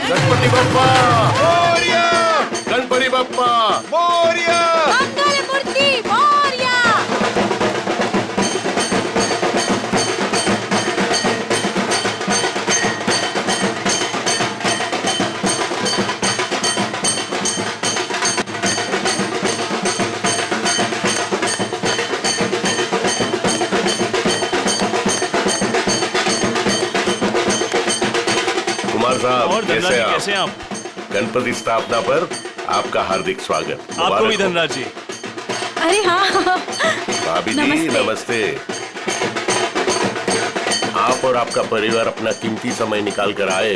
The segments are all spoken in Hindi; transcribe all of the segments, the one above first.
गणपती बाप्पा मोरया, गणपती बाप्पा मोरया, मंगलमूर्ती मोरया. कुमार साहब और धनराज जी कैसे कैसे हैं आप? आप? गणपति स्थापना पर आपका हार्दिक स्वागत. आपको मुबारक भी हो. धनराज जी. अरे हाँ. भाभी जी नमस्ते. नमस्ते. आप और आपका परिवार अपना कीमती समय निकाल कर आए,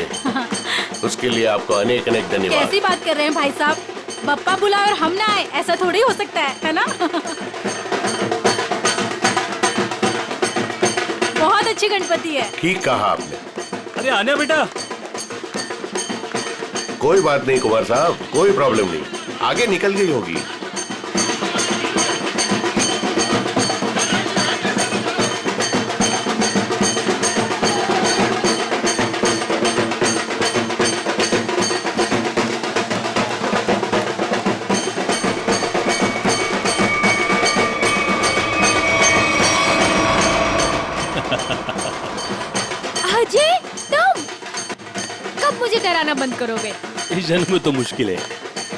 उसके लिए आपको अनेक अनेक धन्यवाद. कैसी बात कर रहे हैं भाई साहब? बप्पा बुला और हम ना आए, ऐसा थोड़ी हो सकता है ना? बहुत अच्छी गणपति है. ठीक कहा आपने. अरे आन्या बेटा, कोई बात नहीं कुमार साहब, कोई प्रॉब्लम नहीं. आगे निकल गई होगी. अजय, तुम कब मुझे डराना बंद करोगे? इस जन्म में तो मुश्किल है.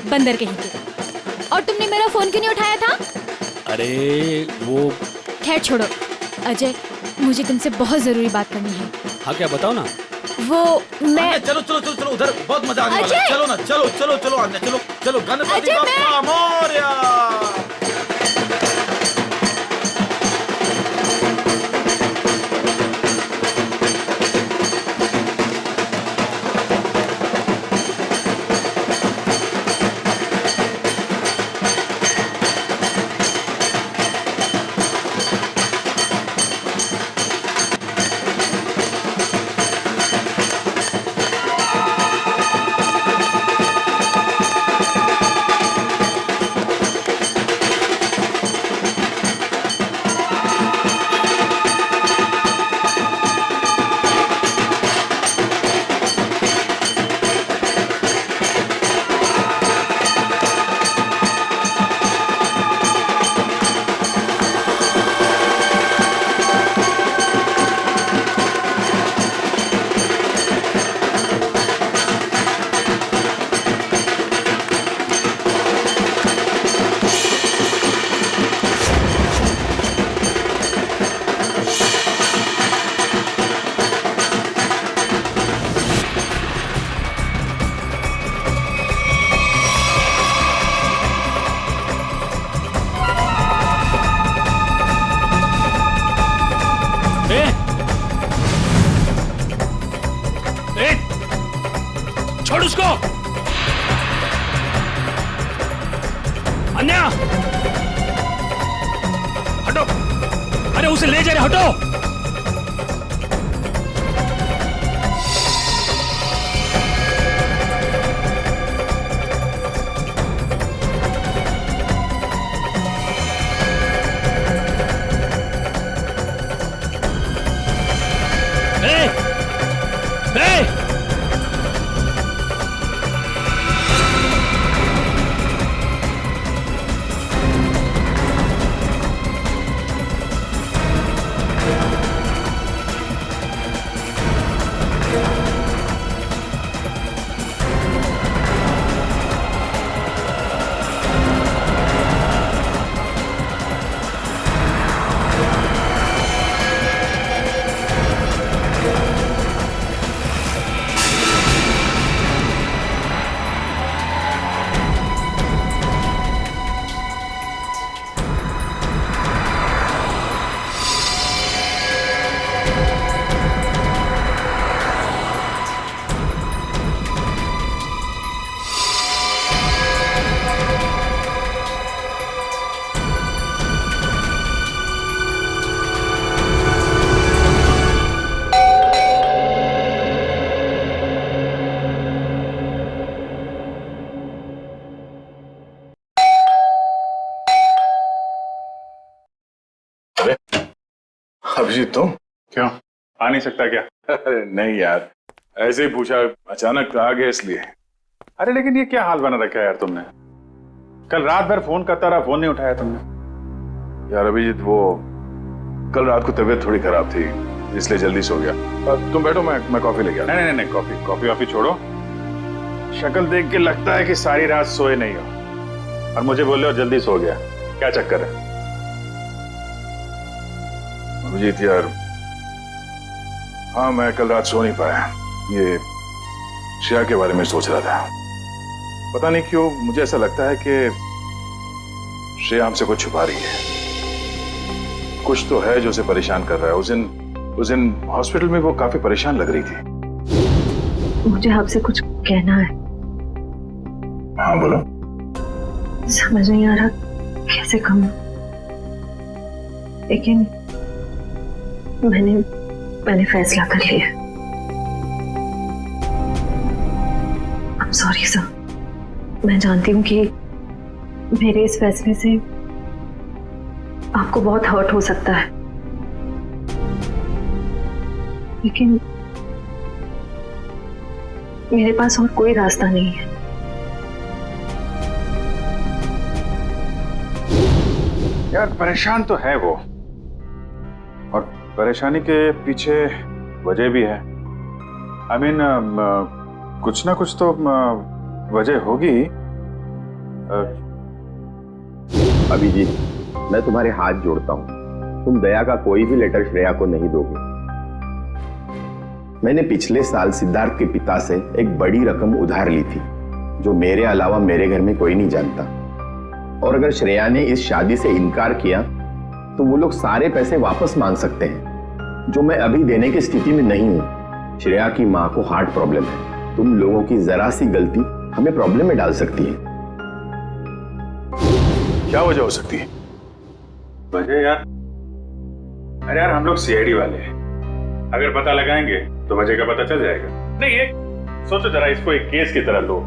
बंदर कहीं के. और तुमने मेरा फोन क्यों नहीं उठाया था? अरे वो, खैर छोड़ो. अजय, मुझे तुमसे बहुत जरूरी बात करनी है. हाँ क्या बताओ ना. वो मैं चलो चलो चलो चलो उधर बहुत मजा आने वाला है. अजय! चलो ना, चलो चलो चलो आन्या, चलो चलो. गणपति अजय, बाप्पा मोरया. ए, ए, छोड़ उसको. अन्या, हटो. अरे उसे ले जा रहे, हटो. ए, ए, अभिजीत तुम क्यों आ नहीं सकता क्या? अरे नहीं यार, ऐसे ही पूछा, अचानक आ गए इसलिए। अरे लेकिन ये क्या हाल बना रखा है यार तुमने? कल रात भर फोन करता रहा, फोन नहीं उठाया तुमने। यार अभिजीत, वो कल रात को तबीयत थोड़ी खराब थी, इसलिए जल्दी सो गया। तुम बैठो, मैं कॉफी लेके आता। नहीं, कॉफी वॉफी छोड़ो। शक्ल देख के लगता है कि सारी रात सोए नहीं हो और मुझे बोल रहे हो जल्दी सो गया। क्या चक्कर है अभिजीत यार? हाँ, मैं कल रात सो नहीं पाया। ये श्रेया के बारे में सोच रहा था। पता नहीं क्यों मुझे ऐसा लगता है कि श्रेया हमसे कुछ छुपा रही है। कुछ तो है जो उसे परेशान कर रहा है। उस दिन हॉस्पिटल में वो काफी परेशान लग रही थी। मुझे आपसे कुछ कहना है। हाँ बोलो। समझ नहीं आ रहा कैसे कहूं, लेकिन मैंने फैसला कर लिया। I'm sorry sir. मैं जानती हूँ कि मेरे इस फैसले से आपको बहुत हर्ट हो सकता है, लेकिन मेरे पास और कोई रास्ता नहीं है। यार परेशान तो है वो, और परेशानी के पीछे वजह भी है। I mean, कुछ ना कुछ तो वजह होगी। अभिजीत, मैं तुम्हारे हाथ जोड़ता हूं, तुम दया का कोई भी लेटर श्रेया को नहीं दोगे। मैंने पिछले साल सिद्धार्थ के पिता से एक बड़ी रकम उधार ली थी, जो मेरे अलावा मेरे घर में कोई नहीं जानता। और अगर श्रेया ने इस शादी से इनकार किया तो वो लोग सारे पैसे वापस मांग सकते हैं, जो मैं अभी देने की स्थिति में नहीं हूं। श्रेया की मां को हार्ट प्रॉब्लम है। तुम लोगों की जरा सी गलती हमें प्रॉब्लम में डाल सकती है। क्या वजह हो सकती है? वजह यार, अरे यार हम लोग सीआईडी वाले हैं, अगर पता लगाएंगे तो वजह का पता चल जाएगा। नहीं, ये सोचो जरा, इसको एक केस की तरह लो,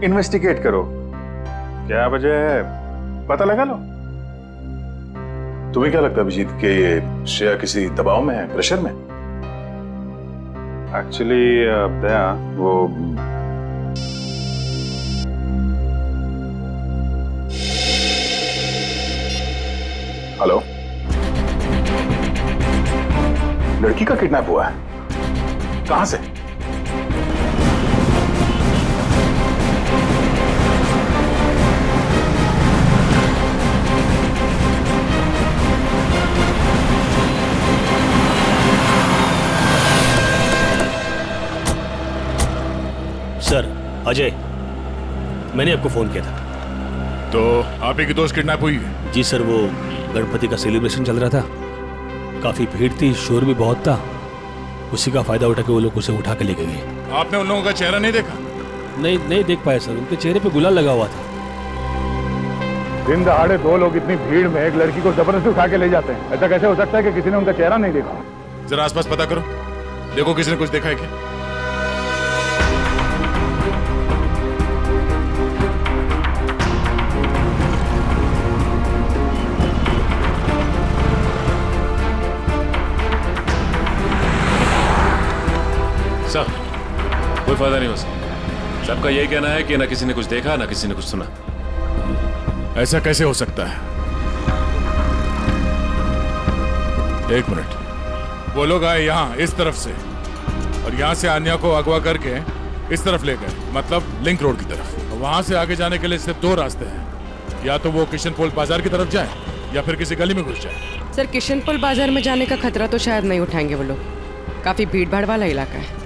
इन्वेस्टिगेट करो, क्या वजह है पता लगा लो। तुम्हें क्या लगता है अभिजीत कि ये श्रेया किसी दबाव में है, प्रेशर में? एक्चुअली दया, वो हेलो, लड़की का किडनैप हुआ है? कहां से? सर, अजय, मैंने आपको फोन किया था। तो आप ही की दोस्त किडनैप हुई है? जी सर, वो गणपति का सेलिब्रेशन चल रहा था, काफी भीड़ थी, शोर भी बहुत था। उसी का फायदा उठा के वो लोग उसे उठा के ले गए। आपने उन लोगों का चेहरा नहीं देखा? नहीं देख पाया सर, उनके चेहरे पे गुलाल लगा हुआ था। दिन दहाड़े दो लोग इतनी भीड़ में एक लड़की को जबरदस्ती उठा के ले जाते हैं, ऐसा कैसे हो सकता है कि किसी ने उनका चेहरा नहीं देखा? जरा आसपास पता करो, देखो किसी ने कुछ देखा है क्या? सर, कोई फायदा नहीं हो सकता। सबका यही कहना है कि ना किसी ने कुछ देखा ना किसी ने कुछ सुना। ऐसा कैसे हो सकता है? एक मिनट, वो लोग आए यहाँ इस तरफ से और यहाँ से आन्या को अगवा करके इस तरफ ले गए, मतलब लिंक रोड की तरफ। वहां से आगे जाने के लिए सिर्फ दो रास्ते हैं, या तो वो किशनपोल बाजार की तरफ जाए या फिर किसी गली में घुस जाए। सर, किशनपोल बाजार में जाने का खतरा तो शायद नहीं उठाएंगे वो लोग, काफी भीड़ भाड़ वाला इलाका है।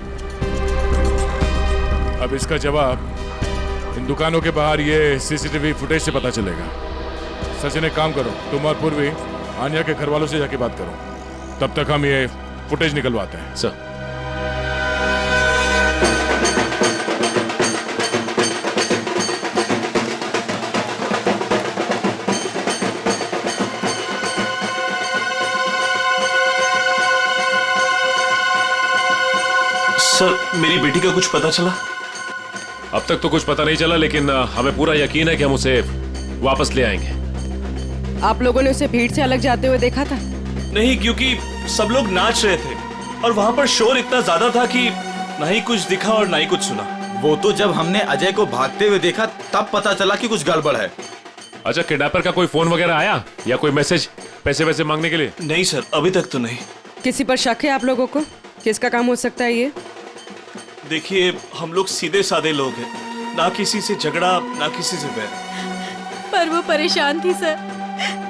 अब इसका जवाब इन दुकानों के बाहर ये सीसीटीवी फुटेज से पता चलेगा। सचिन, एक काम करो, तुम और पूर्वी आन्या के घर वालों से जाके बात करो, तब तक हम ये फुटेज निकलवाते हैं। सर, मेरी बेटी का कुछ पता चला? अब तक तो कुछ पता नहीं चला, लेकिन हमें पूरा यकीन है कि हम उसे वापस ले आएंगे। आप लोगों ने उसे भीड़ से अलग जाते हुए देखा था? नहीं, क्योंकि सब लोग नाच रहे थे और वहां पर शोर इतना ज्यादा था कि ना ही कुछ दिखा और ना ही कुछ सुना। वो तो जब हमने अजय को भागते हुए देखा तब पता चला कि कुछ गड़बड़ है। अच्छा, किडनैपर का कोई फोन वगैरह आया या कोई मैसेज पैसे वैसे मांगने के लिए? नहीं सर, अभी तक तो नहीं। किसी पर शक है आप लोगों को? किसका काम हो सकता है ये? देखिए, हम लोग सीधे साधे लोग हैं, ना किसी से झगड़ा ना किसी से बैर। पर वो परेशान थी सर।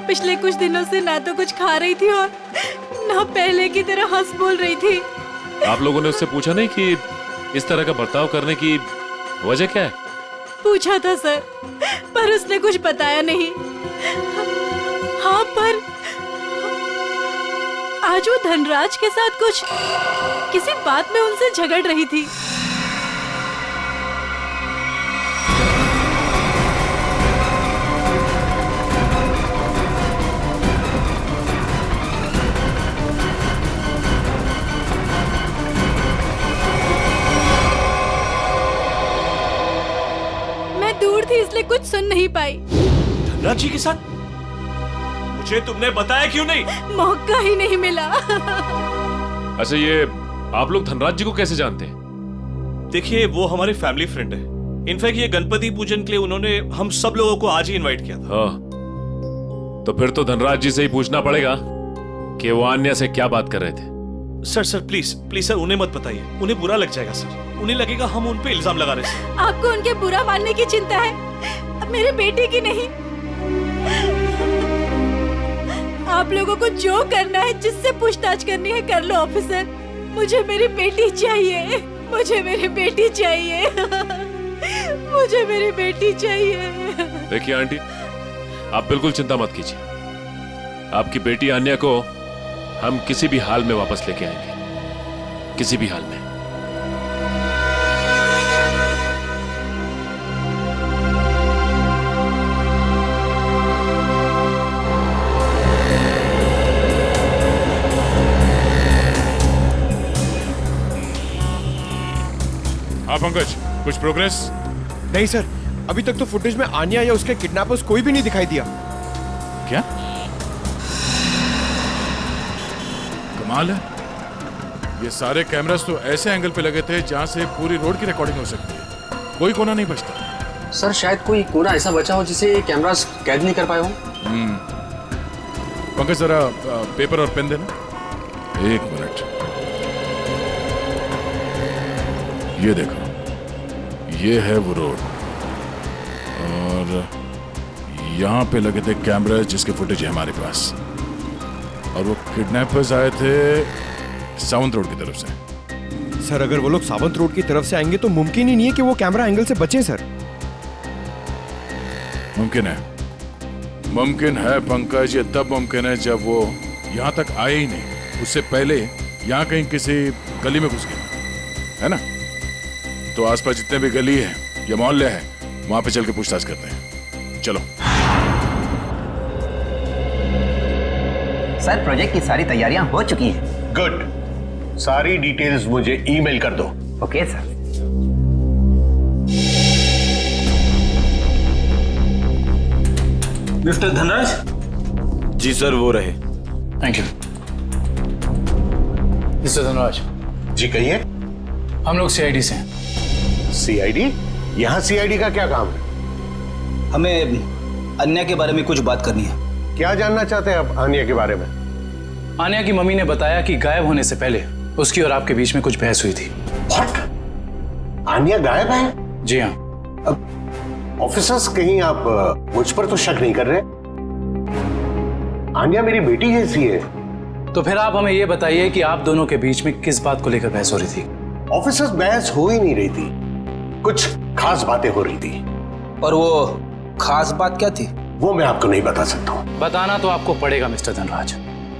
पिछले कुछ दिनों से ना तो कुछ खा रही थी और ना पहले की तरह हंस बोल रही थी। आप लोगों ने उससे पूछा नहीं कि इस तरह का बर्ताव करने की वजह क्या है? पूछा था सर, पर उसने कुछ बताया नहीं। हाँ, पर आज वो धनराज के साथ कुछ किसी बात में उनसे झगड़ रही थी। मैं दूर थी इसलिए कुछ सुन नहीं पाई। धनराज जी के साथ? मुझे तुमने बताया क्यों नहीं? मौका ही नहीं मिला। अच्छा, ये आप लोग धनराज जी को कैसे जानते हैं? देखिए, वो हमारे फैमिली फ्रेंड है। इनफैक्ट ये गणपति पूजन के लिए उन्होंने हम सब लोगों को आज ही इनवाइट किया था। हाँ, तो फिर तो धनराज जी से ही पूछना पड़ेगा कि वो अन्य से क्या बात कर रहे थे। सर प्लीज प्लीज सर, उन्हें मत बताइए, उन्हें बुरा लग जाएगा सर। उन्हें लगेगा हम उन पे इल्जाम लगा रहे हैं। आपको उनके बुरा मानने की चिंता है, मेरे बेटे की नहीं। आप लोगों को जो करना है, जिससे पूछताछ करनी है कर लो ऑफिसर। मुझे मेरी बेटी चाहिए, मुझे मेरी बेटी चाहिए, मुझे मेरी बेटी चाहिए। देखिए आंटी, आप बिल्कुल चिंता मत कीजिए। आपकी बेटी आन्या को हम किसी भी हाल में वापस लेके आएंगे, किसी भी हाल में। हाँ पंकज, कुछ प्रोग्रेस? नहीं सर, अभी तक तो फुटेज में आन्या या उसके किडनैपर्स कोई भी नहीं दिखाई दिया। क्या कमाल है, ये सारे कैमरास तो ऐसे एंगल पे लगे थे जहां से पूरी रोड की रिकॉर्डिंग हो सकती है। कोई कोना नहीं बचता। सर शायद कोई कोना ऐसा बचा हो जिसे कैमरास कैद नहीं कर पाए हो। पंकज जरा पेपर और पेन देना। एक मिनट, ये देखो, ये है वो रोड और यहाँ पे लगे थे कैमरा जिसके फुटेज है हमारे पास। और वो किडनैपर्स आए थे सावंत रोड की तरफ से। सर अगर वो लोग सावंत रोड की तरफ से आएंगे तो मुमकिन ही नहीं है कि वो कैमरा एंगल से बचे सर। मुमकिन है पंकज, ये तब मुमकिन है जब वो यहाँ तक आए ही नहीं, उससे पहले यहाँ कहीं किसी गली में घुस गया है ना। तो आसपास जितने भी गली है या मोहल्ले हैं वहां पे चल के पूछताछ करते हैं। चलो। सर प्रोजेक्ट की सारी तैयारियां हो चुकी हैं। गुड, सारी डिटेल्स मुझे ईमेल कर दो। Okay sir. मिस्टर धनराज? जी सर, वो रहे। Thank you. मिस्टर धनराज जी कहिए। हम लोग सीआईडी से हैं। सीआईडी? यहाँ सीआईडी का क्या काम है? हमें अन्या के बारे में कुछ बात करनी है। क्या जानना चाहते हैं आप अन्या के बारे में? अन्या की मम्मी ने बताया कि गायब होने से पहले उसकी और आपके बीच में कुछ बहस हुई थी। What? अन्या गायब है? जी हाँ। ऑफिसर्स, कहीं आप मुझ पर तो शक नहीं कर रहे? अन्या मेरी बेटी जैसी है। तो फिर आप हमें ये बताइए कि आप दोनों के बीच में किस बात को लेकर बहस हो रही थी? ऑफिसर्स, बहस हो ही नहीं रही थी, कुछ खास बातें हो रही थी। और वो खास बात क्या थी? वो मैं आपको नहीं बता सकता हूँ। बताना तो आपको पड़ेगा मिस्टर धनराज।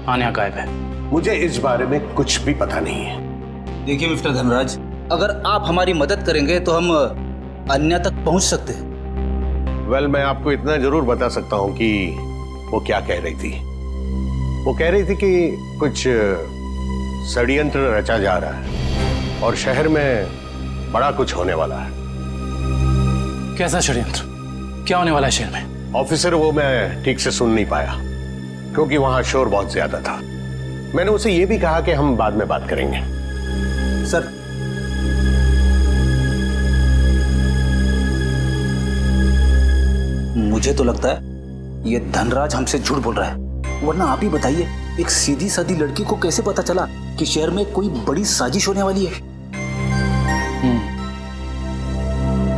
अन्या गायब है। मुझे इस बारे में कुछ भी पता नहीं है। देखिए मिस्टर धनराज, अगर आप हमारी मदद करेंगे तो हम अन्या तक पहुंच सकते हैं। वेल, मैं आपको इतना जरूर बता सकता हूँ कि वो क्या कह रही थी। वो कह रही थी कि कुछ षड्यंत्र रचा जा रहा है और शहर में बड़ा कुछ होने वाला है। कैसा षड्यंत्र? क्या होने वाला है शहर में? ऑफिसर, वो मैं ठीक से सुन नहीं पाया क्योंकि वहां शोर बहुत ज्यादा था। मैंने उसे ये भी कहा कि हम बाद में बात करेंगे। सर मुझे तो लगता है ये धनराज हमसे झूठ बोल रहा है, वरना आप ही बताइए एक सीधी सादी लड़की को कैसे पता चला कि शहर में कोई बड़ी साजिश होने वाली है?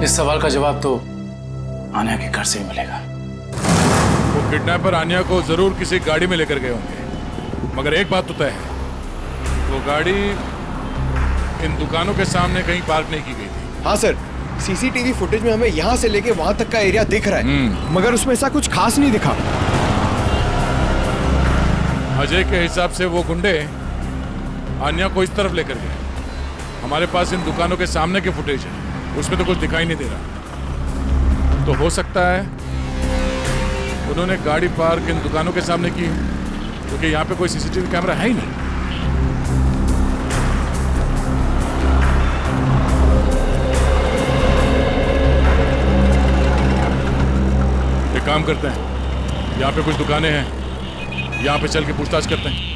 इस सवाल का जवाब तो आन्या के घर से ही मिलेगा। वो किडनैपर आन्या को जरूर किसी गाड़ी में लेकर गए होंगे, मगर एक बात तो तय है, वो गाड़ी इन दुकानों के सामने कहीं पार्क नहीं की गई थी। हाँ सर, सीसीटीवी फुटेज में हमें यहाँ से लेके वहां तक का एरिया दिख रहा है, मगर उसमें ऐसा कुछ खास नहीं दिखा। अजय के हिसाब से वो गुंडे आन्या को इस तरफ लेकर गए। हमारे पास इन दुकानों के सामने के फुटेज है, उसमें तो कुछ दिखाई नहीं दे रहा। तो हो सकता है उन्होंने गाड़ी पार्क इन दुकानों के सामने की, क्योंकि यहाँ पे कोई सीसीटीवी कैमरा है ही नहीं। एक काम करते हैं, यहाँ पे कुछ दुकानें हैं, यहाँ पे चल के पूछताछ करते हैं।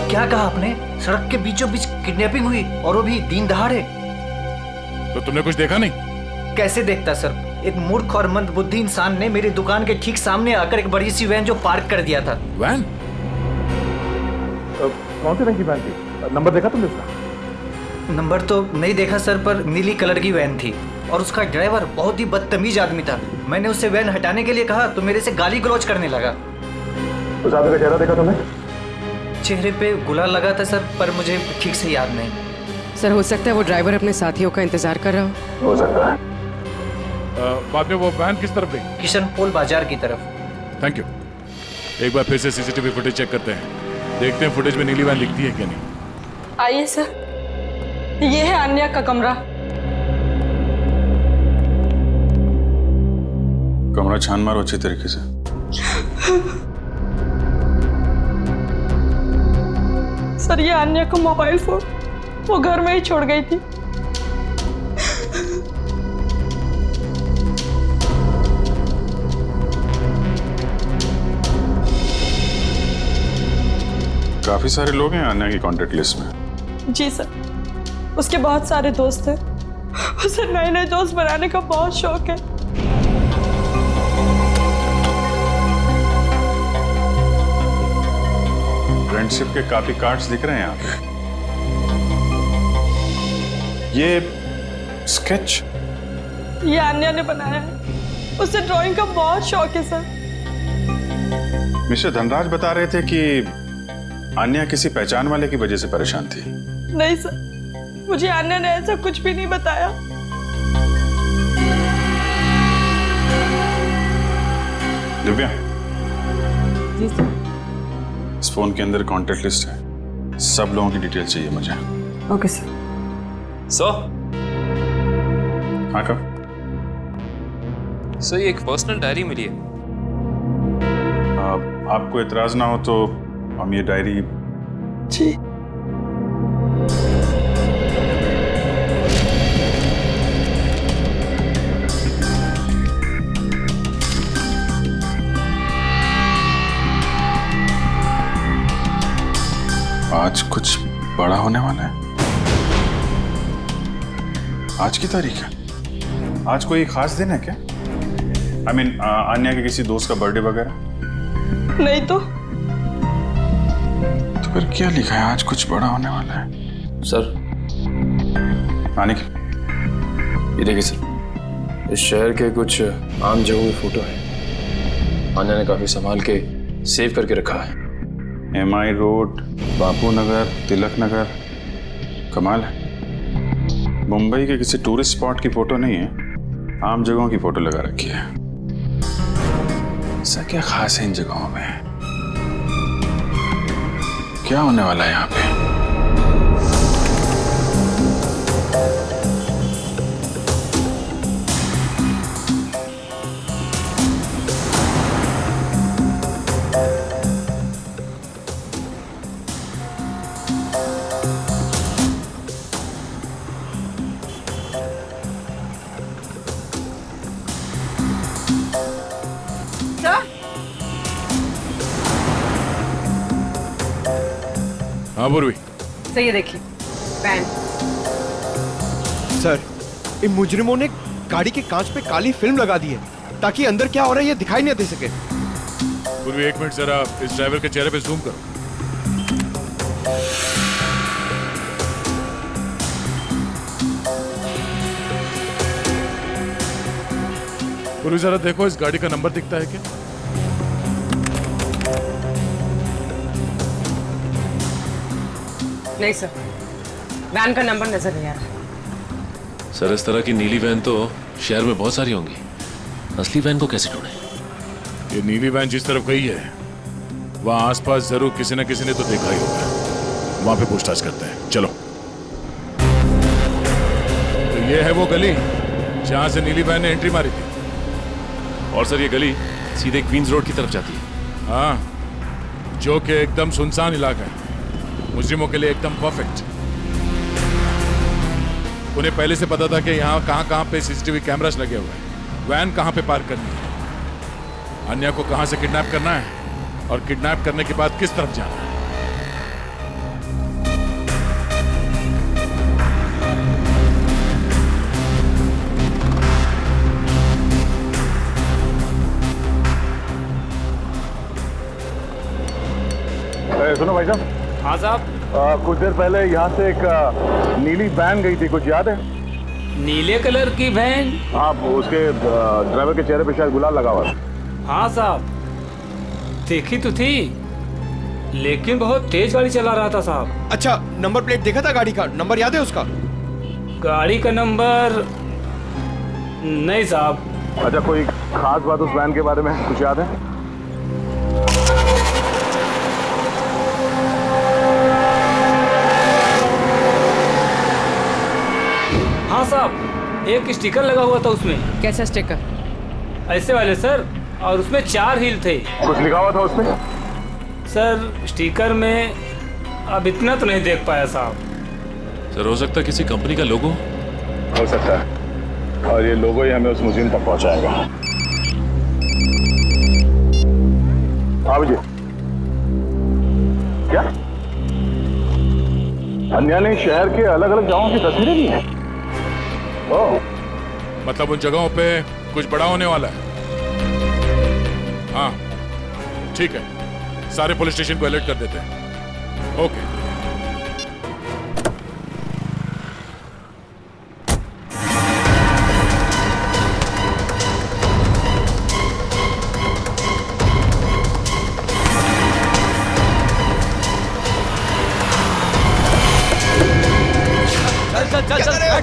क्या कहा आपने? सड़क के बीचों बीच किडनैपिंग हुई और वो भी दिन दहाड़े? तो तुमने कुछ देखा नहीं? कैसे देखता सर, एक मूर्ख और मंदबुद्धि इंसान ने मेरी दुकान के ठीक सामने आकर एक बड़ी सी वैन जो पार्क कर दिया था। वैन? कौन सी रंग की वैन थी? नंबर देखा तुमने उसका? नंबर तो नहीं देखा सर, पर नीली कलर की वैन थी और उसका ड्राइवर बहुत ही बदतमीज आदमी था। मैंने उससे वैन हटाने के लिए कहा तो मेरे से गाली गलौज करने लगा। उस आदमी का चेहरा देखा तुमने? चेहरे पे गुलाल लगा था सर, पर मुझे ठीक से याद नहीं। सर हो सकता है वो ड्राइवर अपने साथियों का इंतजार कर रहा हो सकता है। बाद में वो वैन किस तरफ गई? किशनपोल बाजार की तरफ। Thank you. एक बार फिर से सीसीटीवी फुटेज चेक करते हैं, देखते हैं फुटेज में नीली वैन दिखती है क्या नहीं। आइए सर, ये है आन्या का कमरा। कमरा छान मारो अच्छी तरीके से। सर ये आन्या का मोबाइल फोन वो घर में ही छोड़ गई थी। काफी सारे लोग हैं आन्या की कांटेक्ट लिस्ट में। जी सर, उसके बहुत सारे दोस्त हैं। उसे नए नए दोस्त बनाने का बहुत शौक है। फ्रेंडशिप के काफी कार्ड्स दिख रहे हैं यहाँ पे। ये स्केच ये आन्या ने बनाया है। उसे ड्राइंग का बहुत शौक है सर। मिस्टर धनराज बता रहे थे कि आन्या किसी पहचान वाले की वजह से परेशान थी। नहीं सर, मुझे आन्या ने ऐसा कुछ भी नहीं बताया। दिव्या, जी सर। इस फोन के अंदर कांटेक्ट लिस्ट है, सब लोगों की डिटेल चाहिए मुझे। Okay sir. हाँ कब? सर ये एक पर्सनल डायरी मिली है। आपको इतराज ना हो तो हम ये डायरी। जी। आज कुछ बड़ा होने वाला है। आज की तारीख है। आज कोई खास दिन है क्या? I mean, आन्या के किसी दोस्त का बर्थडे वगैरह? नहीं तो फिर क्या लिखा है? आज कुछ बड़ा होने वाला है। सर आनिक, ये देखिए सर, इस शहर के कुछ आम जगहों की फोटो है। आन्या ने काफी संभाल के सेव करके रखा है। MI road, Bapu Nagar, Tilak Nagar. कमाल है, मुंबई के किसी टूरिस्ट स्पॉट की फोटो नहीं है, आम जगहों की फोटो लगा रखी है। ऐसा क्या खास है इन जगहों में? क्या होने वाला है यहाँ पे? हाँ पूर्वी। सर ये देखिए वैन। सर इन मुजरिमों ने गाड़ी के कांच पे काली फिल्म लगा दी है ताकि अंदर क्या हो रहा है ये दिखाई नहीं दे सके। पूर्वी 1 मिनट जरा इस ड्राइवर के चेहरे पे जूम करो। पूर्वी जरा देखो इस गाड़ी का नंबर दिखता है क्या? नहीं सर, वैन का नंबर नजर नहीं आ रहा। सर इस तरह की नीली वैन तो शहर में बहुत सारी होंगी, असली वैन को कैसे ढूंढें? ये नीली वैन जिस तरफ गई है वहां आसपास जरूर किसी न किसी ने तो देखा ही होगा। वहां पे पूछताछ करते हैं, चलो। तो ये है वो गली जहां से नीली वैन ने एंट्री मारी थी। और सर ये गली सीधे क्वींस रोड की तरफ जाती है। हाँ, जो कि एकदम सुनसान इलाका है, मुजरिमों के लिए एकदम परफेक्ट। उन्हें पहले से पता था कि यहाँ कहाँ पे सीसीटीवी कैमरास लगे हुए हैं, वैन कहाँ पे पार्क करनी है, अन्या को कहाँ से किडनैप करना है और किडनैप करने के बाद किस तरफ जाना है। सुनो भाई साहब। हाँ साहब। कुछ देर पहले यहाँ से एक नीली वैन गई थी, कुछ याद है? नीले कलर की वैन? हाँ, उसके ड्राइवर के चेहरे पे शायद गुलाल लगा हुआ था। हाँ साहब, देखी तो थी लेकिन बहुत तेज गाड़ी चला रहा था साहब। अच्छा, नंबर प्लेट देखा था गाड़ी का? नंबर याद है उसका? गाड़ी का नंबर नहीं साहब। अच्छा, कोई खास बात उस वैन के बारे में कुछ याद है? हाँ साहब, एक स्टिकर लगा हुआ था उसमें। कैसा स्टिकर? ऐसे वाले सर, और उसमें 4 हील थे। कुछ लिखा हुआ था उसमें? सर स्टिकर में अब इतना तो नहीं देख पाया साहब। सर हो सकता है किसी कंपनी का लोगो हो सकता है, और ये लोगो ही हमें उस म्यूजियम तक पहुंचाएगा। हाँ जी, क्या अन्या ने शहर के अलग अलग जगहों की तस्वीरें ली हैं? ओह, मतलब उन जगहों पे कुछ बड़ा होने वाला है। हाँ ठीक है, सारे पुलिस स्टेशन को अलर्ट कर देते हैं। ओके।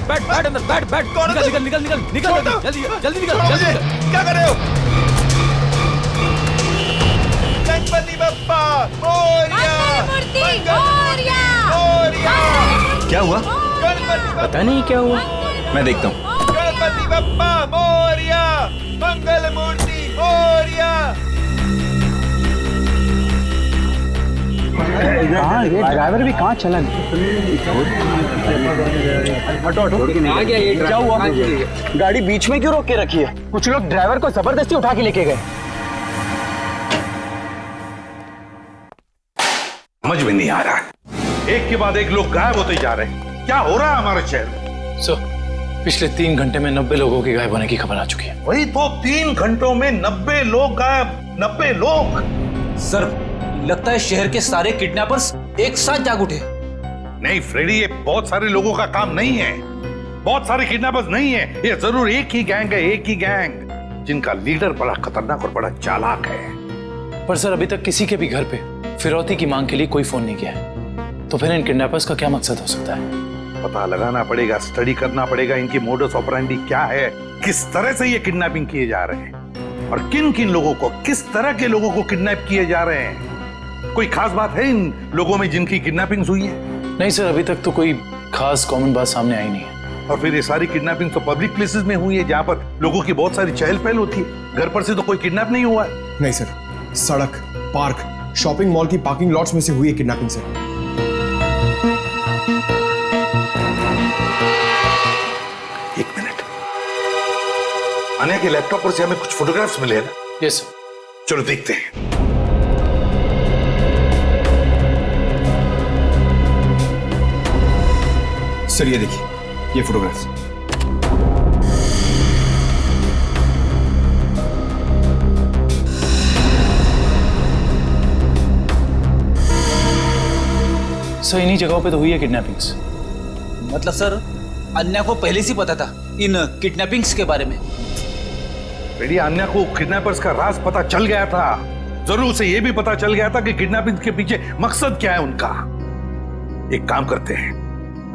बैठ अंदर, बैठ निकल जल्दी निकल। क्या कर रहे हो? गणपति बप्पा क्या हुआ? पता नहीं क्या हुआ, मैं देखता हूँ। गणपति बप्पा मोरिया, मंगल मूर्ति मोरिया। ये ड्राइवर भी कहाँ चला गया? आ गया ये। क्या हुआ? गाड़ी बीच में क्यों रोक के रखी है? कुछ लोग ड्राइवर को जबरदस्ती उठा के लेके गए। समझ में नहीं आ रहा, एक के बाद एक लोग गायब होते जा रहे हैं। क्या हो रहा है हमारे शहर में? सर पिछले 3 घंटे में 90 लोगों के गायब होने की खबर आ चुकी है। वही तो, 3 घंटों में 90 लोग गायब। 90 लोग? सर लगता है शहर के सारे किडनैपर्स एक साथ जाग उठे। नहीं फ्रेडी, ये बहुत सारे लोगों का काम नहीं है, बहुत सारे किडनैपर्स नहीं है, ये जरूर एक ही गैंग है, एक ही गैंग जिनका लीडर बड़ा खतरनाक और बड़ा चालाक है। पर सर अभी तक किसी के भी घर पे फिरौती की मांग के लिए कोई फोन नहीं किया है, तो फिर इन किडनैपर्स का क्या मकसद हो सकता है? पता लगाना पड़ेगा, स्टडी करना पड़ेगा, इनकी मोडस ऑपरेंडी क्या है, किस तरह से ये किडनैपिंग किए जा रहे हैं और किन किन लोगों को, किस तरह के लोगों को किडनैप किए जा रहे हैं। कोई खास बात है इन लोगों में जिनकी किडनैपिंग हुई है? नहीं सर, अभी तक तो कोई खास कॉमन बात सामने आई नहीं है। और फिर ये सारी किडनैपिंग तो पब्लिक प्लेसेस में हुई है, जहां पर लोगों की बहुत सारी चहल पहल होती है। घर पर से तो कोई किडनैप नहीं हुआ है। नहीं सर, सड़क, पार्क, शॉपिंग मॉल की पार्किंग लॉट्स में से हुई है किडनैपिंग सर। एक मिनट, अन्या के लैपटॉप पर से हमें कुछ फोटोग्राफ्स मिले हैं ना? Yes sir. चलो देखते हैं। सर ये देखिए, ये फोटोग्राफ्स। सर इन्हीं जगहों पे तो हुई है किडनैपिंग्स। मतलब सर अन्या को पहले से पता था इन किडनैपिंग्स के बारे में? बेटी, अन्या को किडनैपर्स का राज पता चल गया था। जरूर से यह भी पता चल गया था कि किडनैपिंग के पीछे मकसद क्या है उनका। एक काम करते हैं,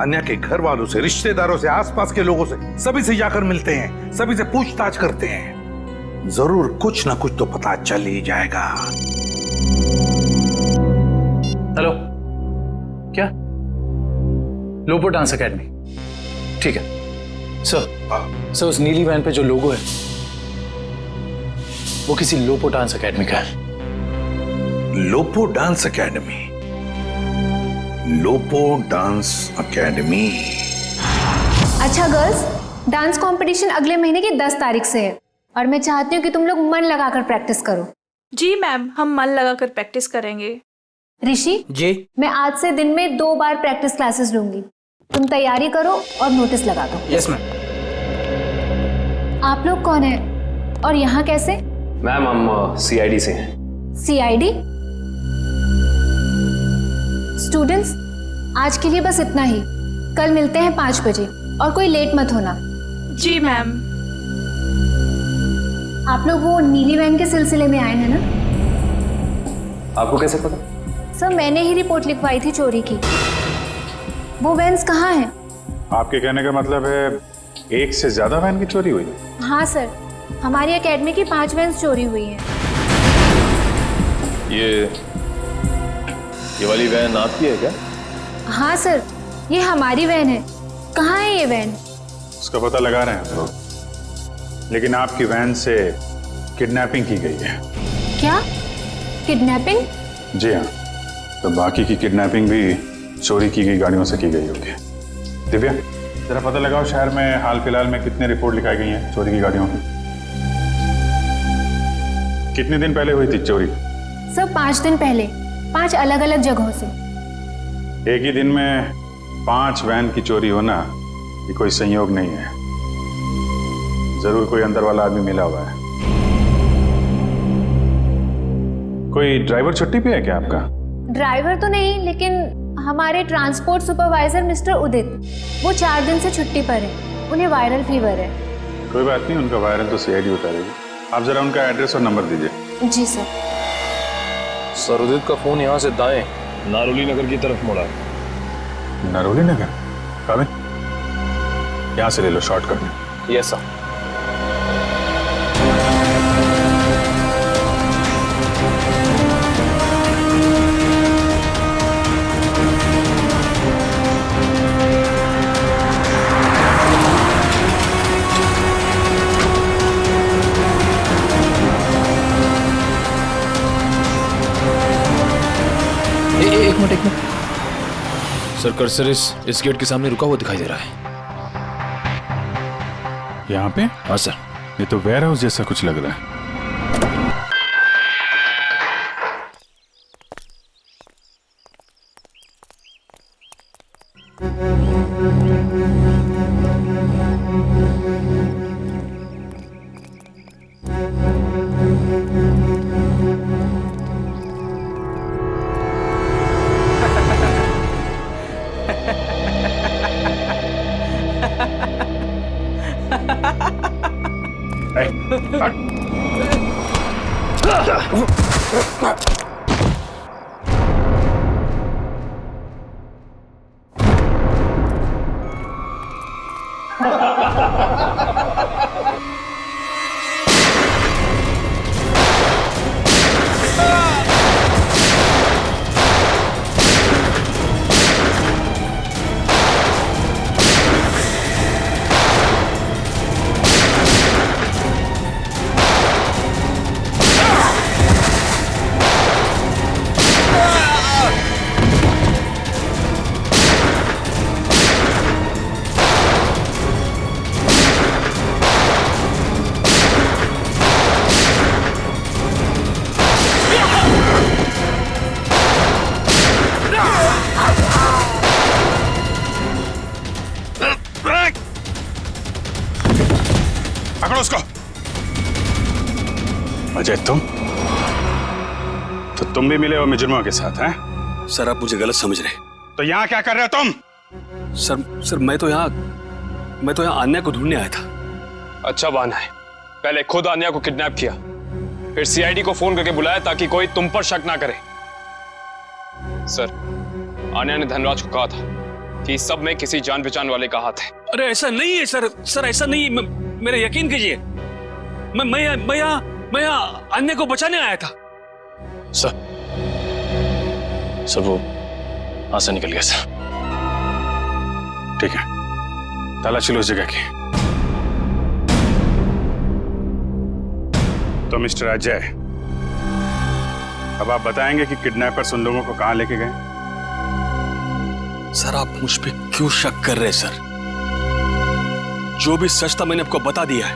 अन्या के घर वालों से, रिश्तेदारों से, आसपास के लोगों से, सभी से जाकर मिलते हैं, सभी से पूछताछ करते हैं। जरूर कुछ ना कुछ तो पता चल ही जाएगा। हेलो, क्या? लोपो डांस एकेडमी, ठीक है सर। उस नीली वैन पे जो लोगो है वो किसी लोपो डांस एकेडमी का है। लोपो डांस एकेडमी? लोपो डांस एकेडमी। अच्छा गर्ल्स, डांस कंपटीशन अगले महीने की 10 तारीख से है और मैं चाहती हूँ कि तुम लोग मन लगाकर प्रैक्टिस करो। जी मैम, हम मन लगाकर प्रैक्टिस करेंगे। ऋषि जी, मैं आज से दिन में 2 बार प्रैक्टिस क्लासेस लूंगी। तुम तैयारी करो और नोटिस लगा दो। Yes ma'am. आप लोग कौन है और यहाँ कैसे? मैम हम सीआईडी से हैं। सीआईडी? स्टूडेंट्स, आज के लिए बस इतना ही। कल मिलते हैं 5 बजे और कोई लेट मत होना। जी मैम। आप लोग वो नीली वैन के सिलसिले में आए हैं ना? आपको कैसे पता? सर मैंने ही रिपोर्ट लिखवाई थी चोरी की। वो वैन्स कहाँ हैं? आपके कहने का मतलब है एक से ज्यादा वैन की चोरी हुई? हाँ सर, हमारी एकेडमी की 5 वैन्स चोरी हुई हैं। ये वाली वैन आपकी है क्या? हाँ सर, ये हमारी वैन है। कहाँ है ये वैन? उसका पता लगा रहे हैं हम लोग, लेकिन आपकी वैन से किडनैपिंग की गई है। क्या? किडनैपिंग? जी हाँ, तो बाकी की किडनैपिंग भी चोरी की गई गाड़ियों से की गई होगी। दिव्या, जरा पता लगाओ शहर में हाल फिलहाल में कितने रिपोर्ट लिखाई गई हैं चोरी की गाड़ियों की। कितने दिन पहले हुई थी चोरी? सर 5 दिन पहले, 5 अलग अलग जगहों से। एक ही दिन में 5 वैन की चोरी होना ये कोई संयोग नहीं है। जरूर कोई अंदर वाला आदमी मिला हुआ है। कोई ड्राइवर छुट्टी पे है क्या आपका? ड्राइवर तो नहीं, लेकिन हमारे ट्रांसपोर्ट सुपरवाइजर मिस्टर उदित, वो 4 दिन से छुट्टी पर है। उन्हें वायरल फीवर है। कोई बात नहीं, उनका वायरल तो सीआईडी उतारेगी। आप जरा उनका एड्रेस और नंबर दीजिए। जी सर। सरोदित का फोन यहाँ से दाएं नारोली नगर की तरफ मुड़ा है। नारोली नगर? काबिल, यहाँ से ले लो शॉर्टकट में। Yes sir. एक मिनट। सर कर्सर इस गेट के सामने रुका हुआ दिखाई दे रहा है। यहाँ पे? हाँ सर। ये तो वेयर हाउस जैसा कुछ लग रहा है। पकड़ो उसको। अजय तुम भी मिले हो मुजरिमों के साथ हैं? सर आप मुझे गलत समझ रहे। तो यहाँ क्या कर रहे हो तुम? सर मैं तो यहाँ अन्या को ढूंढने आया था। अच्छा बहाना है, पहले खुद अन्या को किडनैप किया, फिर सीआईडी को फोन करके बुलाया ताकि कोई तुम पर शक ना करे। सर अन्या ने धनराज को कहा था कि इस सब में किसी जान पहचान वाले का हाथ है। अरे ऐसा नहीं है सर ऐसा नहीं है, मेरा यकीन कीजिए। मैं यहाँ अन्य को बचाने आया था। सर वो वहां से निकल गया सर। ठीक है, तलाशी लो उस जगह की। तो मिस्टर अजय, अब आप बताएंगे कि किडनैपर्स उन लोगों को कहां लेके गए? सर आप मुझ पे क्यों शक कर रहे हैं सर? जो भी सच था मैंने आपको बता दिया है।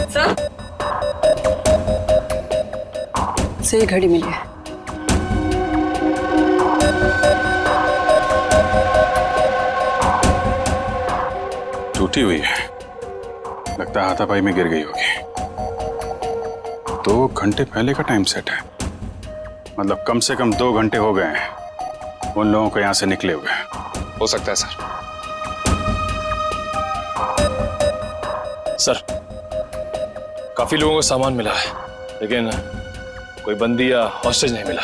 सर से ये घड़ी मिली है। टूटी हुई है, लगता है हाथापाई में गिर गई होगी। 2 घंटे पहले का टाइम सेट है, मतलब कम से कम 2 घंटे हो गए हैं उन लोगों को यहां से निकले हुए। हो सकता है सर। सर काफी लोगों को सामान मिला है, लेकिन कोई बंदी या हॉस्टेज नहीं मिला।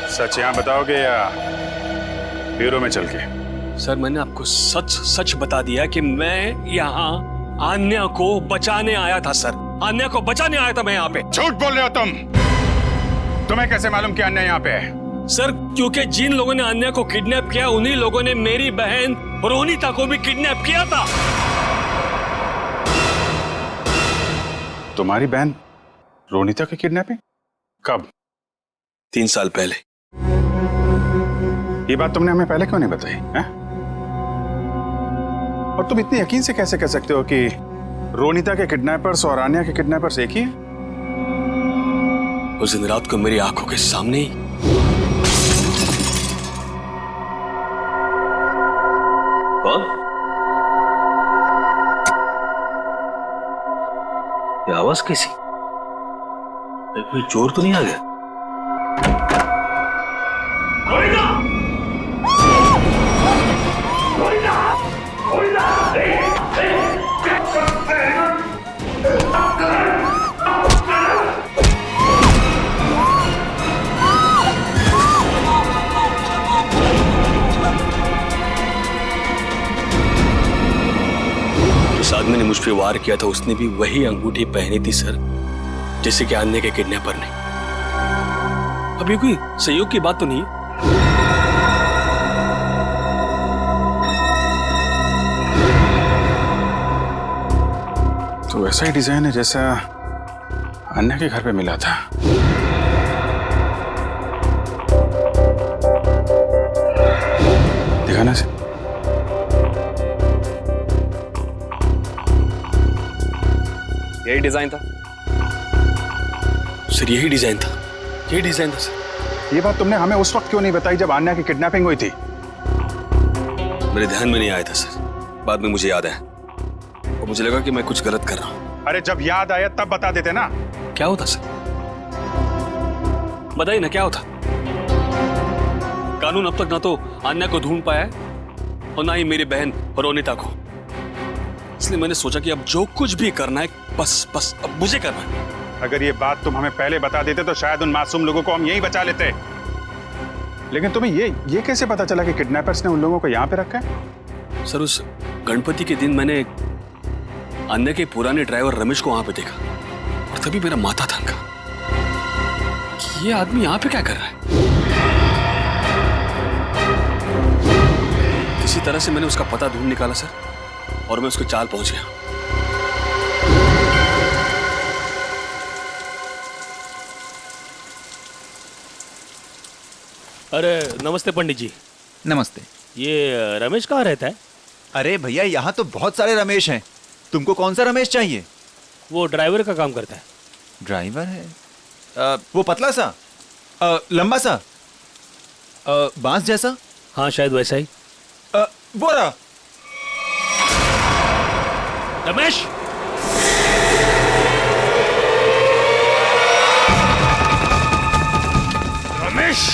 सच यहां बताओगे या ब्यूरो में चल के? सर मैंने आपको सच बता दिया कि मैं यहाँ अन्या को बचाने आया था सर। अन्या को बचाने आया था मैं यहाँ पे। झूठ बोल रहे हो तुम। तुम्हें कैसे मालूम कि अन्या यहाँ पे है? सर क्योंकि जिन लोगों ने अन्या को किडनैप किया उन्हीं लोगों ने मेरी बहन रोनिता को भी किडनैप किया था। तुम्हारी बहन रोनिता की किडनैपिंग कब? 3 साल पहले। ये बात तुमने हमें पहले क्यों नहीं बताई है? और तुम इतने यकीन से कैसे कह सकते हो कि रोनिता के किडनैपर्स और आन्या के किडनैपर्स एक ही हैं? उस दिन रात को मेरी आंखों के सामने ही कौन? ये आवाज कैसी? कोई चोर तो नहीं आ गया? जिस आदमी ने मुझ पे वार किया था उसने भी वही अंगूठी पहनी थी सर, जैसे कि अन्य के किडनैपर ने। अब ये कोई संयोग की बात तो नहीं? तो ऐसा ही डिजाइन है जैसा अन्य के घर पे मिला था। दिखाना से। यही डिजाइन था सर, यही डिजाइन था सर। ये बात तुमने हमें उस वक्त क्यों नहीं बताई जब आन्या की किडनैपिंग हुई थी? मेरे ध्यान में नहीं आया था सर, बाद में मुझे याद आया और मुझे लगा कि मैं कुछ गलत कर रहा हूं। अरे जब याद आया तब बता देते ना। क्या होता सर? बताइए ना क्या होता। कानून अब तक ना तो आन्या को ढूंढ पाया है और ना ही मेरी बहन रोनिता को। इसलिए मैंने सोचा कि अब जो कुछ भी करना है बस अब मुझे करना है। अगर ये बात तुम हमें पहले बता देते तो शायद उन मासूम लोगों को हम यहीं बचा लेते। लेकिन तुम्हें ये कैसे पता चला कि किडनैपर्स ने उन लोगों को यहाँ पे रखा है? सर उस गणपति के दिन मैंने अन्य के पुराने ड्राइवर रमेश को वहां पे देखा और तभी मेरा माथा थनका कि ये आदमी यहाँ पे क्या कर रहा है। किसी तरह से मैंने उसका पता ढूंढ निकाला सर और मैं उसके चाल पहुंच गया। अरे नमस्ते पंडित जी। नमस्ते। ये रमेश कहाँ रहता है? अरे भैया यहाँ तो बहुत सारे रमेश हैं, तुमको कौन सा रमेश चाहिए? वो ड्राइवर का काम करता है। ड्राइवर है? वो पतला सा, लंबा सा, बांस जैसा। हाँ शायद वैसा ही। वो रहा। रमेश, रमेश,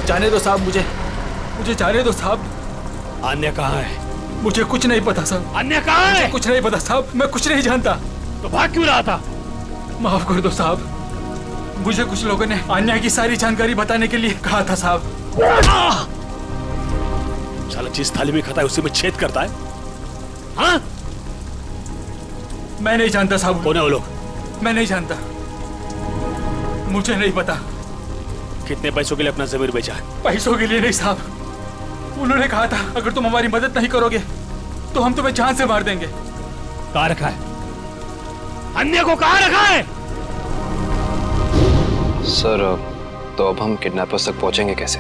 जाने दो साहब, मुझे जाने दो साहब। अन्य कहाँ है? मुझे कुछ नहीं पता साहब। अन्य कहाँ है? कुछ नहीं पता साहब, मैं कुछ नहीं जानता। तो भाग क्यों रहा था? माफ कर दो साहब, मुझे कुछ लोगों ने अन्य की सारी जानकारी बताने के लिए कहा था साहब। साला जिस थाली में खाता है उसी में छेद करता है। हाँ? मैं नहीं जानता साहब। कौन है वो लोग? मैं नहीं जानता, मुझे नहीं पता। कितने पैसों के लिए अपना जमीर बेचा है? पैसों के लिए नहीं साहब, उन्होंने कहा था अगर तुम हमारी मदद नहीं करोगे तो हम तुम्हें जान से मार देंगे। कहाँ रखा है? अन्य को कहाँ रखा है? सर तो अब हम किडनैपर्स तक पहुंचेंगे कैसे?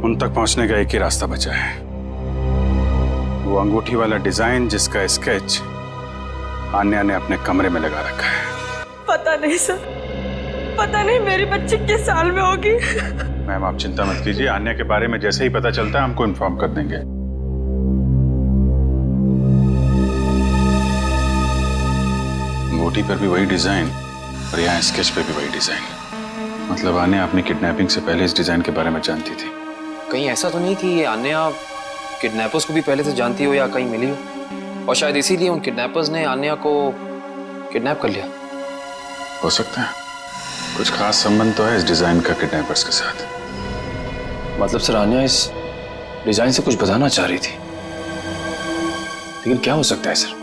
उन तक पहुंचने का एक ही रास्ता बचा है, वो अंगूठी वाला डिजाइन जिसका स्केच आन्या ने अपने कमरे में लगा रखा है। पता नहीं सर, पता नहीं मेरी बच्ची किस साल में होगी। मैम आप चिंता मत कीजिए, आन्या के बारे में जैसे ही पता चलता है हमको इन्फॉर्म कर देंगे। अंगूठी पर भी वही डिजाइन और यहाँ स्केच पे भी वही डिजाइन। मतलब आन्या अपनी किडनैपिंग से पहले इस डिजाइन के बारे में जानती थी। कहीं ऐसा तो नहीं कि आन्या किडनैपर्स को भी पहले से जानती हो या कहीं मिली हो, और शायद इसीलिए उन किडनैपर्स ने आन्या को किडनैप कर लिया? हो सकता है, कुछ खास संबंध तो है इस डिजाइन का किडनैपर्स के साथ। मतलब सर आन्या इस डिजाइन से कुछ बताना चाह रही थी, लेकिन क्या हो सकता है सर?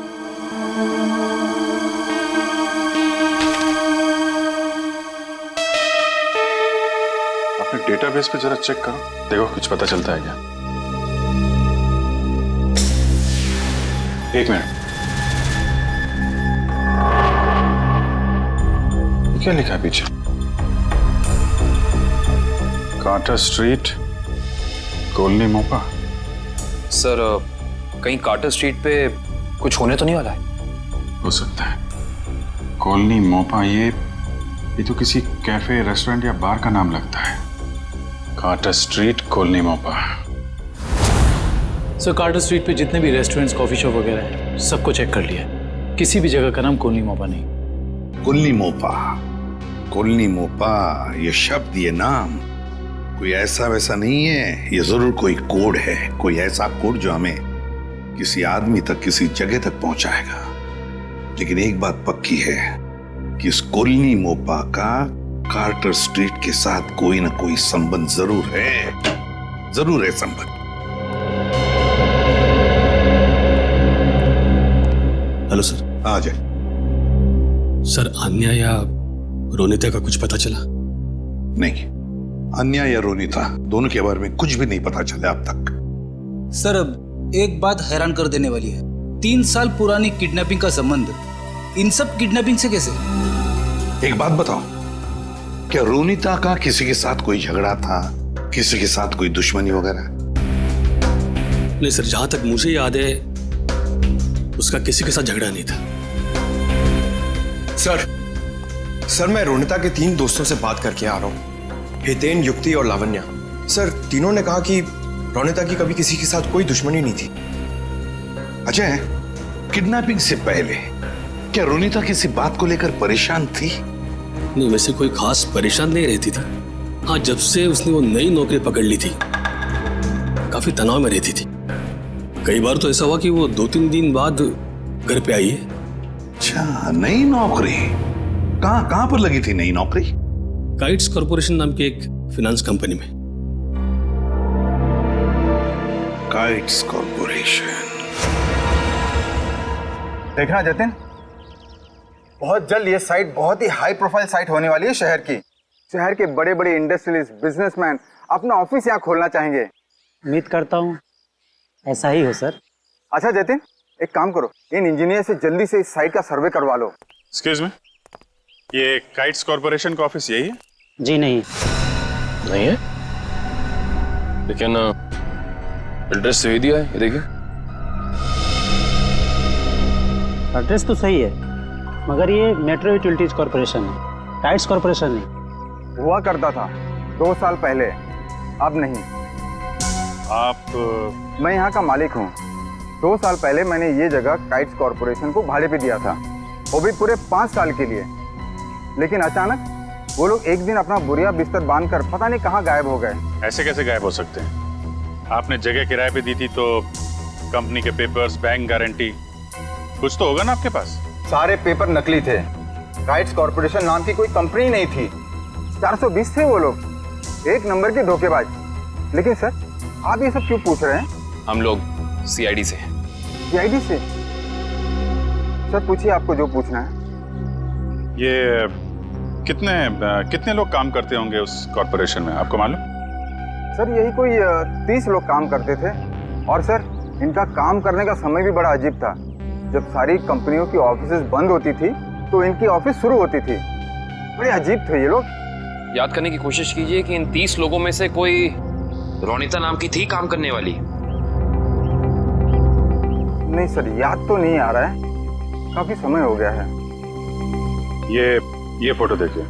अपने डेटाबेस पे जरा चेक करो, देखो कुछ पता चलता है क्या। एक मिनट, क्या लिखा है पीछे? कार्टर स्ट्रीट, कॉलोनी मोपा। सर कहीं कार्टर स्ट्रीट पे कुछ होने तो नहीं वाला है? हो सकता है, कॉलोनी मोपा, ये तो किसी कैफे, रेस्टोरेंट या बार का नाम लगता है। कार्टर स्ट्रीट, कॉलोनी मोपा। सर कार्टर स्ट्रीट पे जितने भी रेस्टोरेंट्स, कॉफी शॉप वगैरह हैं, सबको चेक कर लिया, किसी भी जगह का नाम कॉलोनी मोपा नहीं। कॉलोनी मोपा, कॉलोनी मोपा, ये शब्द, ये नाम कोई ऐसा वैसा नहीं है, ये जरूर कोई कोड है, कोई ऐसा कोड जो हमें किसी आदमी तक, किसी जगह तक पहुंचाएगा। लेकिन एक बात पक्की है कि इस कॉलोनी मोपा का कार्टर स्ट्रीट के साथ कोई ना कोई संबंध जरूर है संबंध। Hello sir. आ जाए। सर आन्या या रोनिता का कुछ पता चला? नहीं, अन्या या रोनिता दोनों के बारे में कुछ भी नहीं पता चला अब तक। सर अब एक बात हैरान कर देने वाली है, 3 साल पुरानी किडनैपिंग का संबंध इन सब किडनैपिंग से कैसे? एक बात बताओ, क्या रोनिता का किसी के साथ कोई झगड़ा था, किसी के साथ कोई दुश्मनी वगैरह? नहीं सर, जहां तक मुझे याद है उसका किसी के साथ झगड़ा नहीं था। सर मैं रोनिता के 3 दोस्तों से बात करके आ रहा हूँ, हितेन, युक्ति और लावण्या। सर तीनों ने कहा कि रोनिता की कभी किसी के साथ कोई दुश्मनी नहीं थी। अजय, किडनैपिंग से पहले क्या रोनिता किसी बात को लेकर परेशान थी? नहीं, वैसे कोई खास परेशान नहीं रहती थी। हाँ, जब से उसने वो नई नौकरी पकड़ ली थी काफी तनाव में रहती थी। कई बार तो ऐसा हुआ कि वो 2-3 दिन बाद घर पे आई है। अच्छा, नई नौकरी? कहाँ पर लगी थी नई नौकरी? काइट्स कॉरपोरेशन नाम की एक फिनांस कंपनी में। Kites corporation. देखना जतिन, बहुत जल्द ये साइट बहुत ही हाई प्रोफाइल साइट होने वाली है शहर की। शहर के बड़े बड़े इंडस्ट्रियलिस्ट, बिजनेसमैन अपना ऑफिस यहाँ खोलना चाहेंगे। उम्मीद करता हूँ ऐसा ही हो सर। अच्छा जतिन, एक काम करो, इन इंजीनियर से जल्दी से इस साइट का सर्वे करवा लो। एक्सक्यूज मी, ये काइट्स कॉरपोरेशन का ऑफिस यही है? जी नहीं है, लेकिन एड्रेस सही दिया है, ये देखिए। एड्रेस तो सही है, मगर ये मेट्रो यूटिलिटीज कॉरपोरेशन है, काइट्स कॉरपोरेशन नहीं। हुआ करता था 2 साल पहले, अब नहीं। आप? मैं यहाँ का मालिक हूँ। 2 साल पहले मैंने ये जगह काइट्स कॉरपोरेशन को भाड़े पे दिया था, वो भी पूरे 5 साल के लिए। लेकिन अचानक वो लोग एक दिन अपना बोरिया बिस्तर बांधकर पता नहीं कहाँ गायब हो गए। ऐसे कैसे गायब हो सकते हैं? आपने जगह किराए पे दी थी तो कंपनी के पेपर्स, बैंक गारंटी, कुछ तो होगा ना आपके पास? सारे पेपर नकली थे। काइट्स कॉरपोरेशन नाम की कोई कंपनी नहीं थी। 420 थे वो लोग, एक नंबर के धोखेबाज। लेकिन सर, आप ये सब क्यों पूछ रहे हैं? हम लोग सीआईडी से हैं। सीआईडी से? सर पूछिए आपको जो पूछना है। ये कितने लोग काम करते होंगे उस कॉरपोरेशन में, आपको मालूम? सर यही कोई 30 लोग काम करते थे। और सर इनका काम करने का समय भी बड़ा अजीब था। जब सारी कंपनियों की ऑफिसेज बंद होती थी तो इनकी ऑफिस शुरू होती थी। बड़े अजीब थे ये लोग। याद करने की कोशिश कीजिए कि इन 30 लोगों में से कोई रोनिता नाम की थी काम करने वाली? नहीं सर, याद तो नहीं आ रहा है, काफी समय हो गया है। ये फोटो देखिए,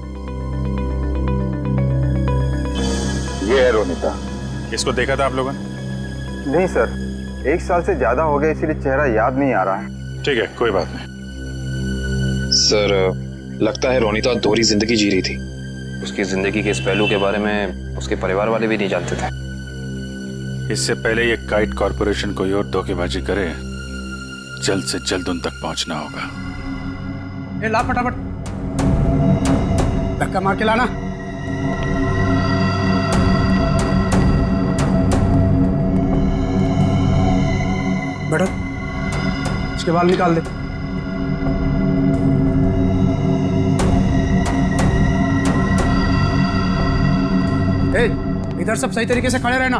ये है रोनिता। इसको देखा था आप लोगों ने? नहीं सर, 1 साल से ज्यादा हो गया, इसीलिए चेहरा याद नहीं आ रहा है। ठीक है, कोई बात नहीं। सर लगता है रोनिता दोहरी जिंदगी जी रही थी। उसकी जिंदगी के इस पहलू के बारे में उसके परिवार वाले भी नहीं जानते थे। इससे पहले ये काइट कॉरपोरेशन कोई और धोखेबाजी करे, जल्द से जल्द उन तक पहुंचना होगा। ला फटाफट, धक्का मार के लाना। बैठो, इसके बाल निकाल दे। इधर सब सही तरीके से खड़े रहना।